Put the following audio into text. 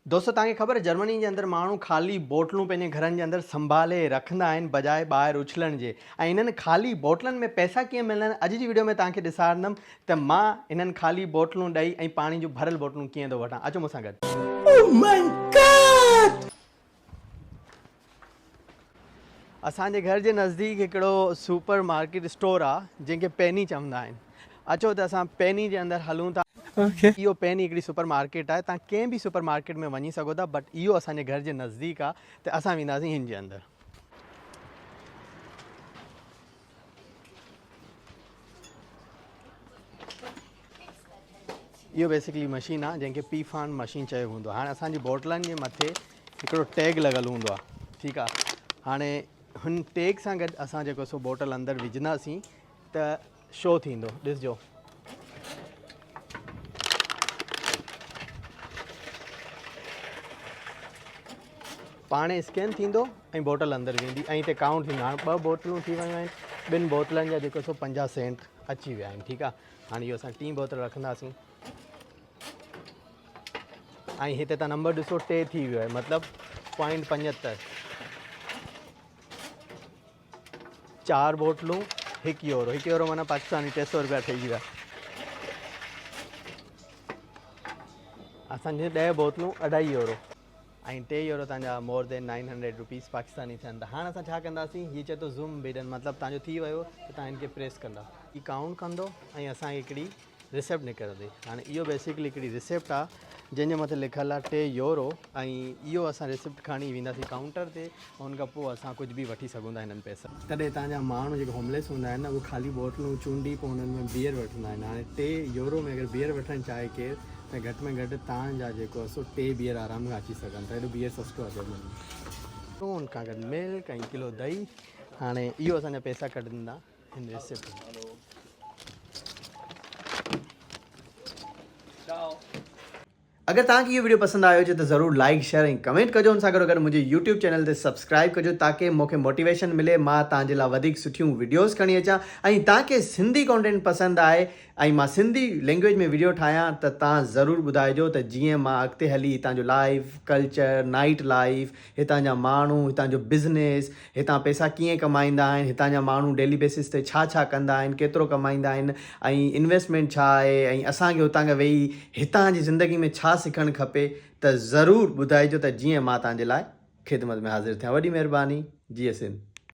दोस्तों तव्हांखे ख़बर आहे जर्मनी जे अंदरि माण्हू ख़ाली बोटलूं पंहिंजे घरनि जे अंदरि संभाले रखंदा आहिनि बजाए ॿाहिरि उछलण जे। ऐं इन्हनि ख़ाली बोटलनि में पैसा कीअं मिलंदा आहिनि अॼु जी वीडियो में तव्हांखे ॾेखारींदुमि त मां इन्हनि ख़ाली बोटलूं ॾेई ऐं पाणी जूं भरियल बोटलूं कीअं थो वठां। अचो मूंसां गॾु। असांजे घर जे नज़दीक हिकिड़ो सुपर मार्केट स्टोर आहे जंहिंखे पेनी चवंदा आहिनि। अचो त असां पेनी जे अंदरि हलूं था। इहो पेनी हिकिड़ी सुपर मार्केट आहे, तव्हां कंहिं बि सुपर मार्केट में वञी सघो था, बट इहो असांजे घर जे नज़दीक आहे त असां वेंदासीं हिन जे अंदरि। इहो बेसिकली मशीन आहे जंहिंखे पी-फान मशीन चयो हूंदो आहे। हाणे असांजी बोटलनि जे मथे हिकिड़ो टैग लॻल हूंदो आहे, ठीकु आहे। हाणे हुन टैग सां गॾु असां जेको सो बोटल अंदरि विझंदासीं त शो थींदो, ॾिसजो। पाणे स्कैन थींदो ऐं बोटल अंदरि वेंदी ऐं हिते काउंट थींदो। हाणे 2 बोतलूं थी वियूं आहिनि, 2 बोतलनि जा जेको सो 50 सेंट अची विया आहिनि, ठीकु आहे। हाणे इहो असां 3 बोतल रखंदासीं ऐं हिते तव्हां नंबर ॾिसो 3 थी वियो आहे, मतिलबु 0.75। 4 बोतलूं 1 यूरो। 1 यूरो माना पाकिस्तानी 300 रुपया ठही विया। असांजे 10 बोतलूं 2.5 यूरो ऐं 3 यूरो तव्हांजा मोर देन 900 रुपीस पाकिस्तानी थियनि था। हाणे असां छा कंदासीं, हीअ चए थो ज़ूम बिडन, मतिलबु तव्हांजो थी वियो त तव्हां हिनखे प्रेस कंदा, हीअ काउंट कंदो ऐं असांखे हिकिड़ी रिसिप्ट निकिरंदी। हाणे इहो बेसिकली हिकिड़ी रिसिप्ट आहे जंहिंजे मथे लिखियलु आहे 3 यूरो ऐं इहो असां रिसिप्ट खणी वेंदासीं काउंटर ते। हुन खां पोइ असां कुझु बि वठी सघूं था हिननि पैसा। तॾहिं तव्हांजा माण्हू जेके होमलेस हूंदा आहिनि न, उहे ख़ाली बोटलूं चूंडी पोइ हुननि में बियर वठंदा आहिनि। हाणे 3 यूरो में अगरि बियर वठणु चाहे केरु त घटि में घटि तव्हांजा जेको आहे सो 3 बियर आराम सां अची सघनि था। हेॾो बियर सस्तो आहे जर्मनी। हुन खां गॾु मिल्क ऐं किलो दही। हाणे इहो असांजा पैसा कढंदा हिन रिसिप्ट में। अगर तव्हांखे इहो वीडियो पसंदि आयो हुजे त ज़रूरु लाइक शेयर ऐं कमेंट कजो। हुन सां गॾु मुंहिंजे यूट्यूब चैनल ते सब्सक्राइब कजो ताकी मूंखे मोटिवेशन मिले, मां तव्हांजे लाइ वधीक सुठियूं वीडियोज़ खणी अचां। ऐं तव्हांखे सिंधी कॉन्टेंट पसंदि आहे ऐं मां सिंधी लैंग्वेज में वीडियो ठाहियां त तव्हां ज़रूरु ॿुधाइजो त जीअं मां अॻिते हली हितां जो लाइफ कल्चर, नाइट लाइफ, हितां जा माण्हू, हितां जो बिज़नेस, हितां पैसा कीअं कमाईंदा आहिनि, हितां जा माण्हू डेली बेसिस ते छा छा कंदा आहिनि, केतिरो कमाईंदा आहिनि ऐं इन्वेस्टमेंट छा आहे ऐं असांखे हुतां खां वेही हितां जी ज़िंदगी में छा सिखणु खपे, त ज़रूरु ॿुधाइजो त जीअं मां तव्हांजे लाइ ख़िदमत में हाज़िर थियां। वॾी महिरबानी। जी सिंध।